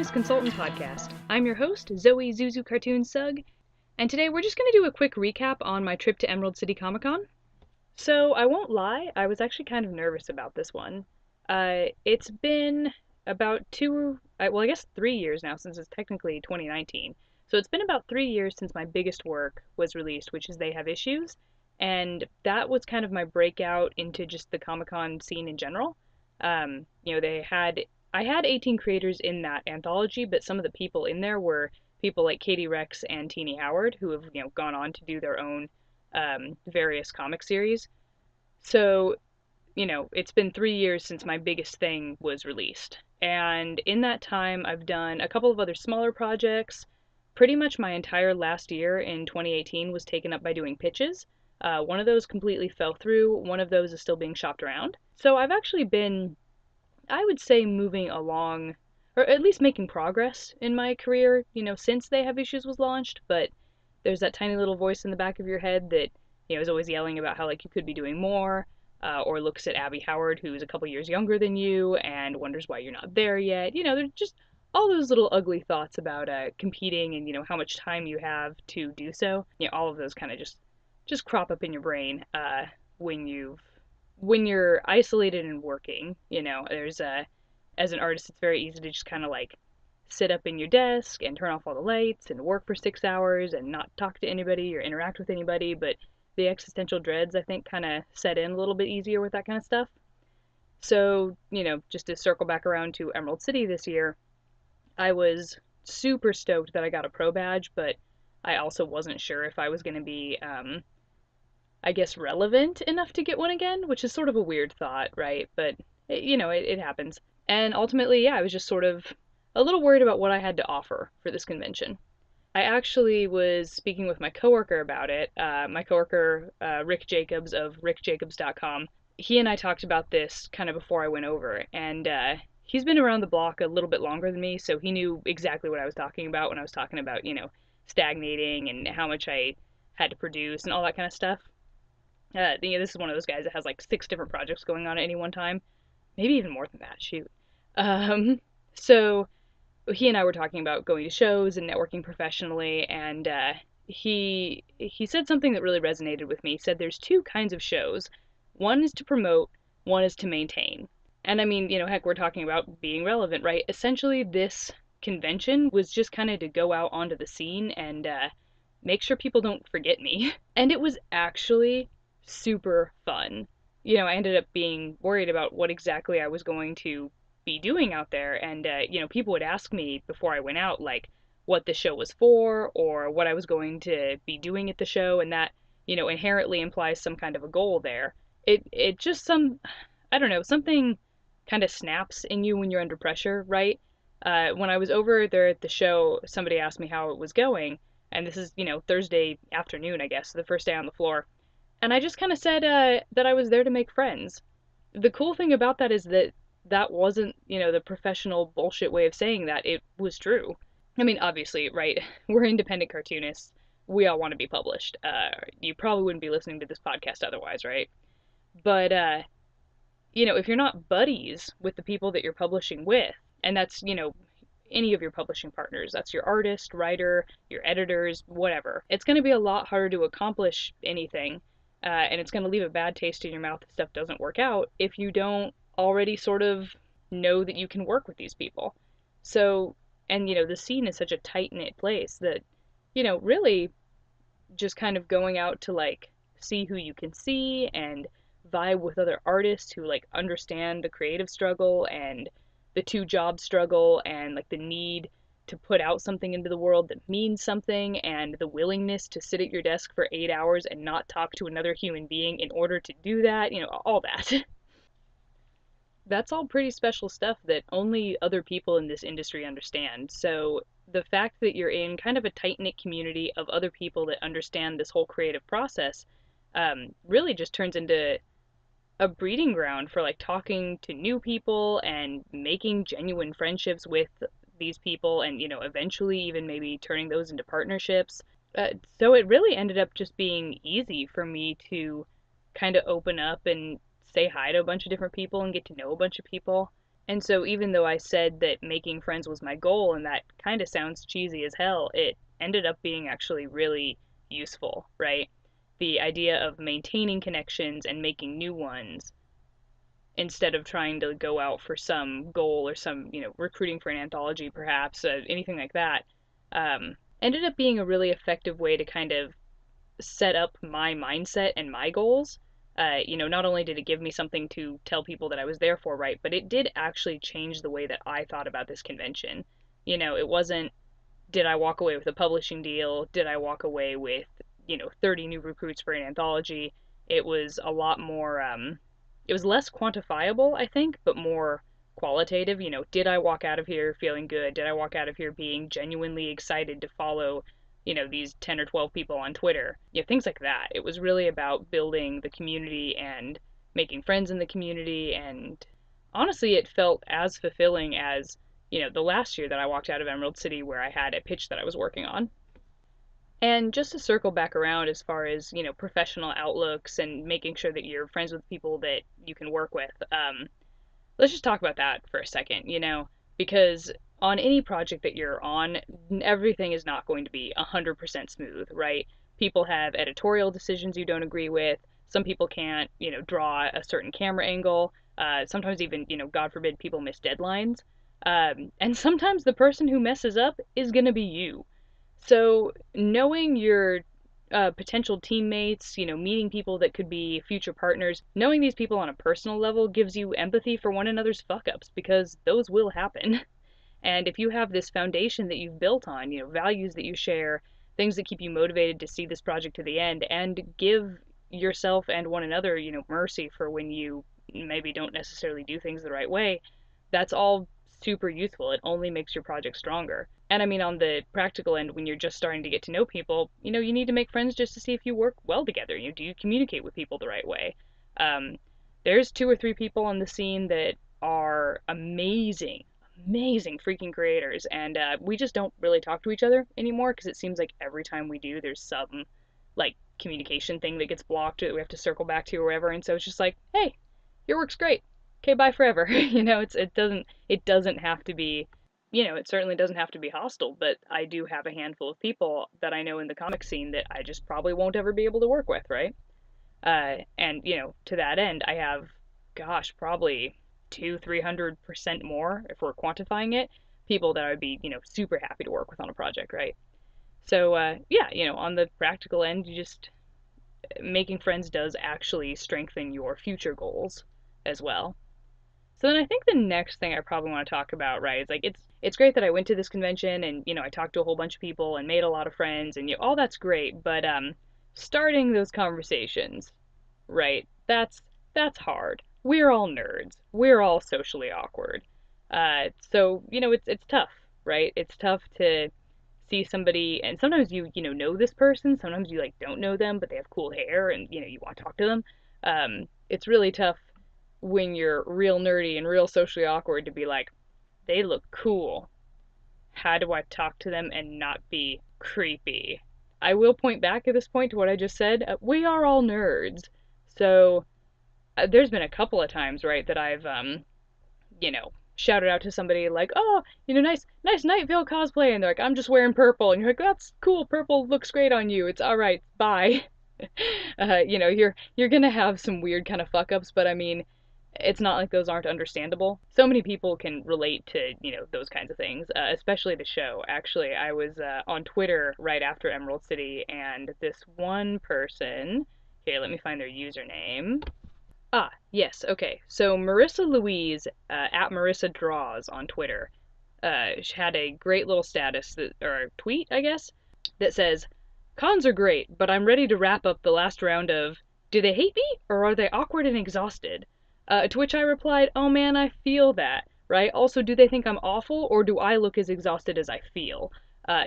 Cartoonist Consultant Podcast. I'm your host, Zoe Zuzu Cartoon Sug, and today we're just going to do a quick recap on my trip to Emerald City Comicon. So, I won't lie, I was actually kind of nervous about this one. It's been about 3 years now, since it's technically 2019. So it's been about 3 years since my biggest work was released, which is They Have Issues, and that was kind of my breakout into just the Comic-Con scene in general. I had 18 creators in that anthology, but some of the people in there were people like Katy Rex and Tini Howard, who have, gone on to do their own various comic series. So, it's been 3 years since my biggest thing was released. And in that time, I've done a couple of other smaller projects. Pretty much my entire last year in 2018 was taken up by doing pitches. One of those completely fell through. One of those is still being shopped around. So I've actually been, I would say, moving along, or at least making progress in my career, since They Have Issues was launched, but there's that tiny little voice in the back of your head that, is always yelling about how, you could be doing more, or looks at Abby Howard, who's a couple years younger than you, and wonders why you're not there yet. There's just all those little ugly thoughts about competing and, how much time you have to do so. All of those kind of just crop up in your brain when you're isolated and working. There's as an artist, it's very easy to just kind of sit up in your desk and turn off all the lights and work for 6 hours and not talk to anybody or interact with anybody, but the existential dreads, I think, kind of set in a little bit easier with that kind of stuff. So, just to circle back around to Emerald City this year, I was super stoked that I got a pro badge, but I also wasn't sure if I was going to be, relevant enough to get one again, which is sort of a weird thought, right? But, it happens. And ultimately, yeah, I was just sort of a little worried about what I had to offer for this convention. I actually was speaking with my coworker about it. My coworker, Rick Jacobs of rickjacobs.com. He and I talked about this kind of before I went over, and he's been around the block a little bit longer than me, so he knew exactly what I was talking about when I was talking about, stagnating and how much I had to produce and all that kind of stuff. This is one of those guys that has 6 different projects going on at any one time. Maybe even more than that, shoot. So he and I were talking about going to shows and networking professionally, and he said something that really resonated with me. He said there's 2 kinds of shows. One is to promote, one is to maintain. And I mean, heck, we're talking about being relevant, right? Essentially, this convention was just kind of to go out onto the scene and make sure people don't forget me. And it was actually super fun. I ended up being worried about what exactly I was going to be doing out there, and people would ask me before I went out what the show was for or what I was going to be doing at the show, and that inherently implies some kind of a goal there. It just I don't know, something kind of snaps in you when you're under pressure, right? When I was over there at the show, somebody asked me how it was going, and this is Thursday afternoon, I guess, the first day on the floor, and I just kind of said that I was there to make friends. The cool thing about that is that wasn't, the professional bullshit way of saying that. It was true. I mean, obviously, right, we're independent cartoonists. We all want to be published. You probably wouldn't be listening to this podcast otherwise, right? But, if you're not buddies with the people that you're publishing with, and that's, any of your publishing partners, that's your artist, writer, your editors, whatever, it's going to be a lot harder to accomplish anything, and it's going to leave a bad taste in your mouth if stuff doesn't work out if you don't already sort of know that you can work with these people. So, and the scene is such a tight-knit place that, really just kind of going out to see who you can see and vibe with other artists who understand the creative struggle and the 2-job struggle and the need to put out something into the world that means something, and the willingness to sit at your desk for 8 hours and not talk to another human being in order to do that, all that. That's all pretty special stuff that only other people in this industry understand. So the fact that you're in kind of a tight-knit community of other people that understand this whole creative process really just turns into a breeding ground for talking to new people and making genuine friendships with these people, and eventually even maybe turning those into partnerships. So it really ended up just being easy for me to kind of open up and say hi to a bunch of different people and get to know a bunch of people. And so even though I said that making friends was my goal, and that kind of sounds cheesy as hell, it ended up being actually really useful, right? The idea of maintaining connections and making new ones instead of trying to go out for some goal or some, recruiting for an anthology perhaps, anything like that, ended up being a really effective way to kind of set up my mindset and my goals. Not only did it give me something to tell people that I was there for, right, but it did actually change the way that I thought about this convention. It wasn't, did I walk away with a publishing deal? Did I walk away with, 30 new recruits for an anthology? It was a lot more, it was less quantifiable, I think, but more qualitative. Did I walk out of here feeling good? Did I walk out of here being genuinely excited to follow, these 10 or 12 people on Twitter? Things like that. It was really about building the community and making friends in the community. And honestly, it felt as fulfilling as, the last year that I walked out of Emerald City where I had a pitch that I was working on. And just to circle back around as far as, professional outlooks and making sure that you're friends with people that you can work with, let's just talk about that for a second, because on any project that you're on, everything is not going to be 100% smooth, right? People have editorial decisions you don't agree with. Some people can't, draw a certain camera angle. Sometimes even, God forbid, people miss deadlines. And sometimes the person who messes up is going to be you. So knowing your potential teammates, meeting people that could be future partners, knowing these people on a personal level gives you empathy for one another's fuck ups because those will happen. And if you have this foundation that you've built on, values that you share, things that keep you motivated to see this project to the end and give yourself and one another, mercy for when you maybe don't necessarily do things the right way, that's all super useful. It only makes your project stronger. And I mean, on the practical end, when you're just starting to get to know people, you need to make friends just to see if you work well together. Do you communicate with people the right way? Um, there's 2 or 3 people on the scene that are amazing, amazing freaking creators, and we just don't really talk to each other anymore because it seems like every time we do, there's some like communication thing that gets blocked that we have to circle back to or whatever. And so it's just like, hey, your work's great. Okay, bye forever. It doesn't have to be, it certainly doesn't have to be hostile, but I do have a handful of people that I know in the comic scene that I just probably won't ever be able to work with, right? And to that end, I have, gosh, probably 200-300% more if we're quantifying it, people that I would be, super happy to work with on a project, right? So yeah, on the practical end, you just making friends does actually strengthen your future goals as well. So then I think the next thing I probably want to talk about, right, is like it's great that I went to this convention and I talked to a whole bunch of people and made a lot of friends and all that's great, but starting those conversations, right? That's hard. We're all nerds. We're all socially awkward. So it's tough, right? It's tough to see somebody, and sometimes you know this person, sometimes you like don't know them, but they have cool hair, and you want to talk to them. It's really tough when you're real nerdy and real socially awkward to be like, they look cool. How do I talk to them and not be creepy? I will point back at this point to what I just said. We are all nerds. So there's been a couple of times, right, that I've, shouted out to somebody like, oh, nice Nightville cosplay. And they're like, I'm just wearing purple. And you're like, that's cool. Purple looks great on you. It's all right. Bye. You're going to have some weird kind of fuck ups, but I mean, it's not like those aren't understandable. So many people can relate to, those kinds of things, especially the show. Actually, I was on Twitter right after Emerald City, and this one person, here, let me find their username. Ah, yes, okay. So Marissa Louise, at Marissa Draws on Twitter, she had a great little status, or tweet, I guess, that says, cons are great, but I'm ready to wrap up the last round of, do they hate me, or are they awkward and exhausted? To which I replied, oh man, I feel that, right? Also, do they think I'm awful, or do I look as exhausted as I feel? I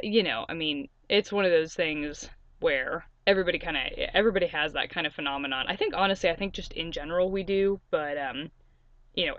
mean, it's one of those things where everybody has that kind of phenomenon. I think, honestly, I think just in general we do, but,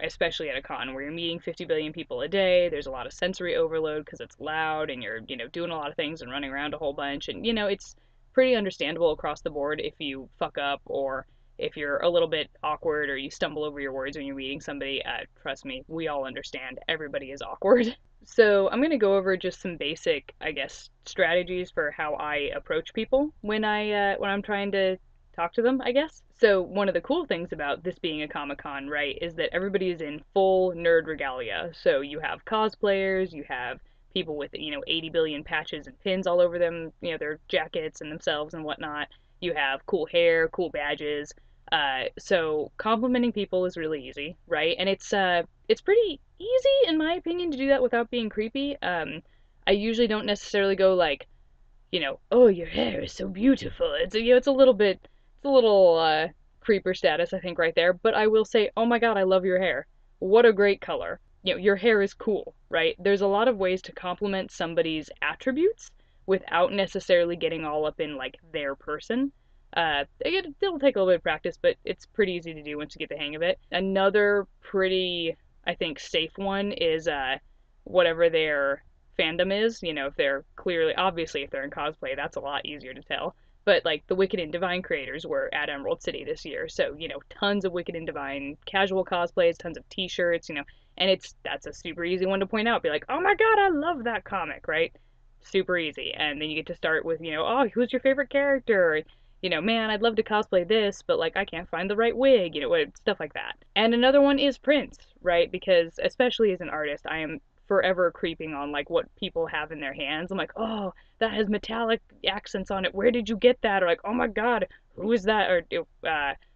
especially at a con where you're meeting 50 billion people a day, there's a lot of sensory overload because it's loud and you're, doing a lot of things and running around a whole bunch. And, it's pretty understandable across the board if you fuck up or if you're a little bit awkward or you stumble over your words when you're meeting somebody, trust me, we all understand. Everybody is awkward. So I'm going to go over just some basic, I guess, strategies for how I approach people when I'm trying to talk to them, I guess. So one of the cool things about this being a Comic-Con, right, is that everybody is in full nerd regalia. So you have cosplayers, you have people with, 80 billion patches and pins all over them, their jackets and themselves and whatnot. You have cool hair, cool badges. So complimenting people is really easy, right? And it's pretty easy in my opinion to do that without being creepy. I usually don't necessarily go like, oh, your hair is so beautiful. It's a little bit, it's a little creeper status, I think, right there. But I will say, oh my God, I love your hair. What a great color. Your hair is cool, right? There's a lot of ways to compliment somebody's attributes without necessarily getting all up in like their person. It'll take a little bit of practice, but it's pretty easy to do once you get the hang of it. Another pretty, I think, safe one is whatever their fandom is. If they're clearly, obviously, if they're in cosplay, that's a lot easier to tell. But like the Wicked and Divine creators were at Emerald City this year, so tons of Wicked and Divine casual cosplays, tons of T-shirts, and that's a super easy one to point out. Be like, oh my God, I love that comic, right? Super easy, and then you get to start with oh, who's your favorite character? Man, I'd love to cosplay this, but like I can't find the right wig, stuff like that. And another one is prints, right? Because especially as an artist, I am forever creeping on like what people have in their hands. I'm like, oh, that has metallic accents on it. Where did you get that? Or like, oh my God, who is that? Or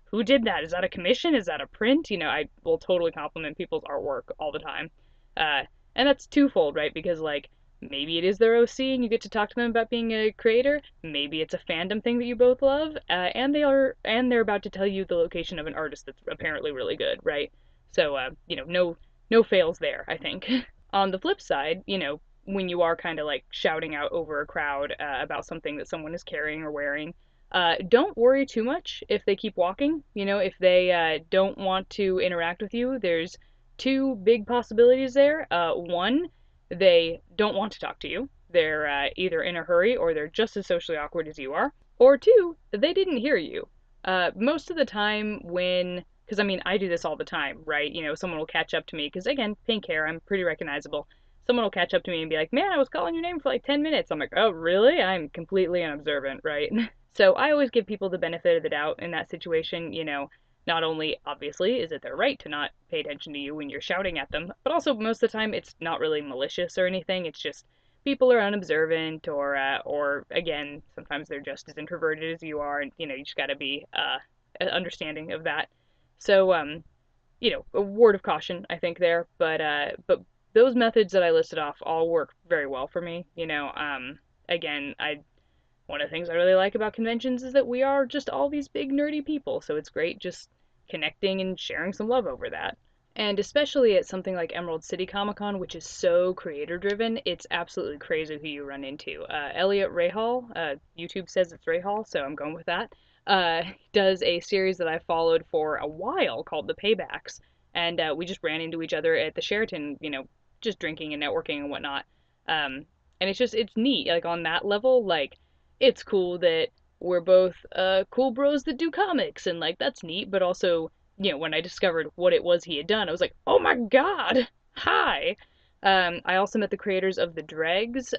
who did that? Is that a commission? Is that a print? I will totally compliment people's artwork all the time. And that's twofold, right? Because like maybe it is their OC and you get to talk to them about being a creator. Maybe it's a fandom thing that you both love, and they're about to tell you the location of an artist that's apparently really good, right? So no fails there, I think. On the flip side, when you are kind of like shouting out over a crowd about something that someone is carrying or wearing, don't worry too much if they keep walking. If they don't want to interact with you, there's two big possibilities there. One, they don't want to talk to you. They're either in a hurry or they're just as socially awkward as you are. Or two, they didn't hear you. Most of the time because I mean, I do this all the time, right? Someone will catch up to me, because again, pink hair, I'm pretty recognizable. Someone will catch up to me and be like, man, I was calling your name for like 10 minutes. I'm like, oh, really? I'm completely unobservant, right? So I always give people the benefit of the doubt in that situation. Not only, obviously, is it their right to not pay attention to you when you're shouting at them, but also most of the time it's not really malicious or anything. It's just people are unobservant, or again, sometimes they're just as introverted as you are, and you just got to be understanding of that. So, a word of caution, I think there, but those methods that I listed off all work very well for me. Again, one of the things I really like about conventions is that we are just all these big nerdy people, so it's great just connecting and sharing some love over that. And especially at something like Emerald City Comicon, which is so creator driven, it's absolutely crazy who you run into. Eliot Rahal, YouTube says it's Rahal, so I'm going with that, does a series that I followed for a while called The Paybacks. And we just ran into each other at the Sheraton, just drinking and networking and whatnot. And it's neat, like on that level, like it's cool that we're both cool bros that do comics, and like that's neat, but also when I discovered what it was he had done, I was like, oh my God, hi. I also met the creators of the DREGS.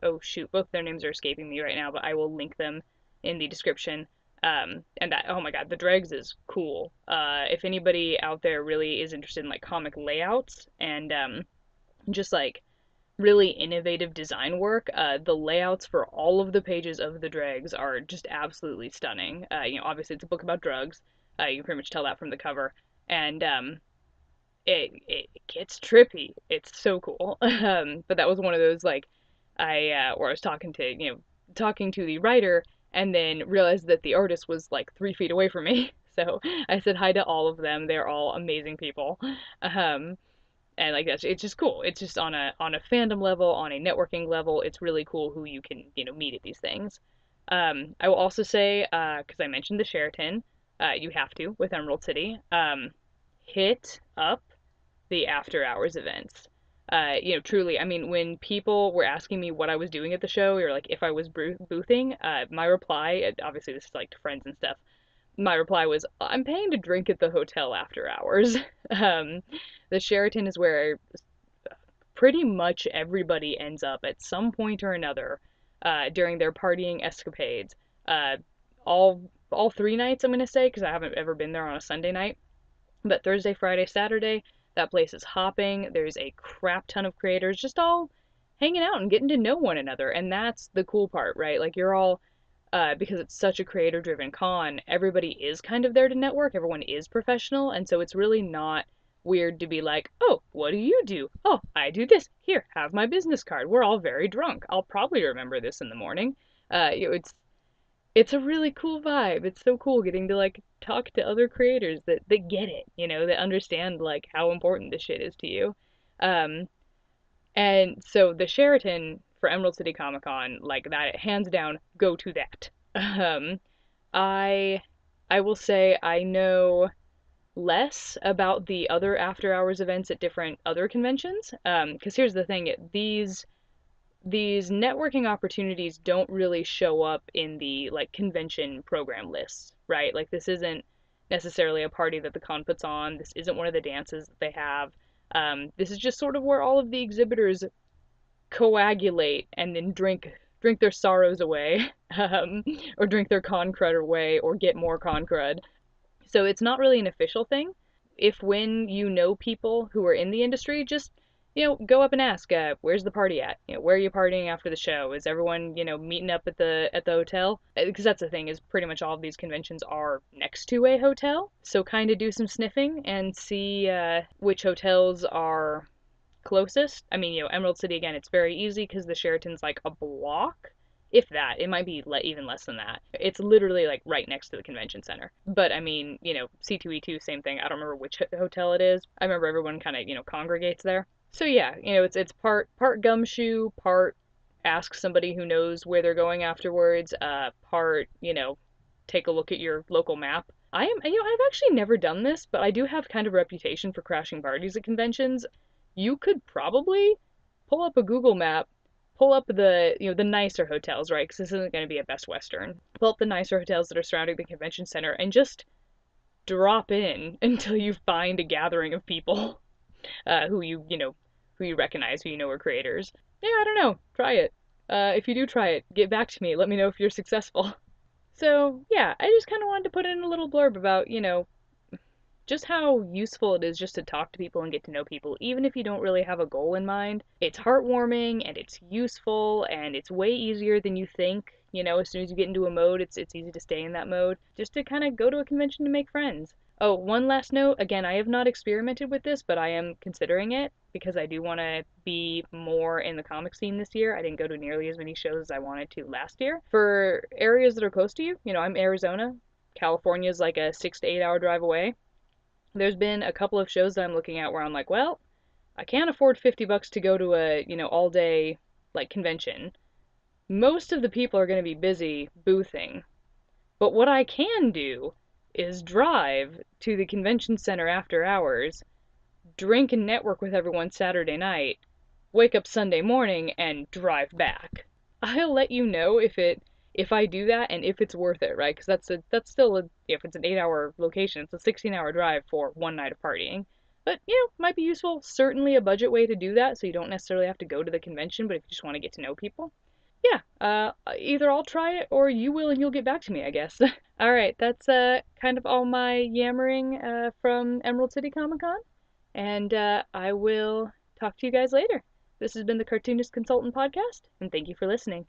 Oh shoot, both their names are escaping me right now, but I will link them in the description. And that, oh my God, the DREGS is cool. If anybody out there really is interested in like comic layouts and just like really innovative design work, the layouts for all of the pages of the DREGS are just absolutely stunning. Obviously it's a book about drugs. You can pretty much tell that from the cover. And it gets trippy. It's so cool. But that was one of those like where I was talking to the writer and then realized that the artist was like 3 feet away from me. So I said hi to all of them. They're all amazing people. And like that's it's just cool. It's just on a fandom level, on a networking level, it's really cool who you can meet at these things. I will also say, because I mentioned the Sheraton, you have to with Emerald City, hit up the after hours events. Truly, I mean, when people were asking me what I was doing at the show, or like if I was boothing, my reply, obviously this is like to friends and stuff, My reply was, I'm paying to drink at the hotel after hours. Um, the Sheraton is where pretty much everybody ends up at some point or another during their partying escapades. Uh, all 3 nights, I'm gonna say, because I haven't ever been there on a Sunday night. But Thursday, Friday, Saturday, that place is hopping. There's a crap ton of creators just all hanging out and getting to know one another, and that's the cool part, right? Like you're all because it's such a creator driven con, everybody is kind of there to network, everyone is professional, and so it's really not weird to be like, oh, what do you do? Oh, I do this. Here, have my business card. We're all very drunk. I'll probably remember this in the morning. It's a really cool vibe. It's so cool getting to like talk to other creators that get it, that understand like how important this shit is to you. Um, and so the Sheraton for Emerald City Comic Con, like that, hands down, go to that. Um, I I will say I know less about the other after hours events at different other conventions. Because here's the thing, these networking opportunities don't really show up in the like convention program lists, right? Like this isn't necessarily a party that the con puts on. This isn't one of the dances that they have. This is just sort of where all of the exhibitors coagulate and then drink their sorrows away, or drink their con crud away, or get more con crud. So it's not really an official thing. If when you know people who are in the industry, just go up and ask, where's the party at? Where are you partying after the show? Is everyone meeting up at the hotel? Because that's the thing, is pretty much all of these conventions are next to a hotel. So kind of do some sniffing and see which hotels are closest. I mean, Emerald City, again, it's very easy because the Sheraton's like a block. If that, it might be even less than that. It's literally like right next to the convention center. But I mean, C2E2, same thing. I don't remember which hotel it is. I remember everyone kind of, congregates there. So yeah, it's part gumshoe, part ask somebody who knows where they're going afterwards, part, take a look at your local map. I've actually never done this, but I do have kind of a reputation for crashing parties at conventions. You could probably pull up a Google map, pull up the nicer hotels, right? Because this isn't going to be a Best Western. Pull up the nicer hotels that are surrounding the convention center and just drop in until you find a gathering of people who you recognize, who you know are creators. Yeah, I don't know. Try it. If you do try it, get back to me. Let me know if you're successful. So yeah, I just kind of wanted to put in a little blurb about just how useful it is just to talk to people and get to know people, even if you don't really have a goal in mind. It's heartwarming and it's useful and it's way easier than you think. As soon as you get into a mode, it's easy to stay in that mode. Just to kind of go to a convention to make friends. Oh, one last note. Again, I have not experimented with this, but I am considering it because I do want to be more in the comic scene this year. I didn't go to nearly as many shows as I wanted to last year. For areas that are close to you, I'm Arizona. California's like a 6 to 8 hour drive away. There's been a couple of shows that I'm looking at where I'm like, well, I can't afford $50 to go to a, all day like convention. Most of the people are going to be busy boothing. But what I can do is drive to the convention center after hours, drink and network with everyone Saturday night, wake up Sunday morning and drive back. I'll let you know if I do that and if it's worth it, right? Because that's still if it's an 8 hour location, it's a 16-hour drive for one night of partying. But might be useful. Certainly a budget way to do that, so you don't necessarily have to go to the convention. But if you just want to get to know people, yeah, either I'll try it or you will and you'll get back to me, I guess. All right, that's kind of all my yammering from Emerald City Comicon, and I will talk to you guys later. This has been the Cartoonist Consultant Podcast, and thank you for listening.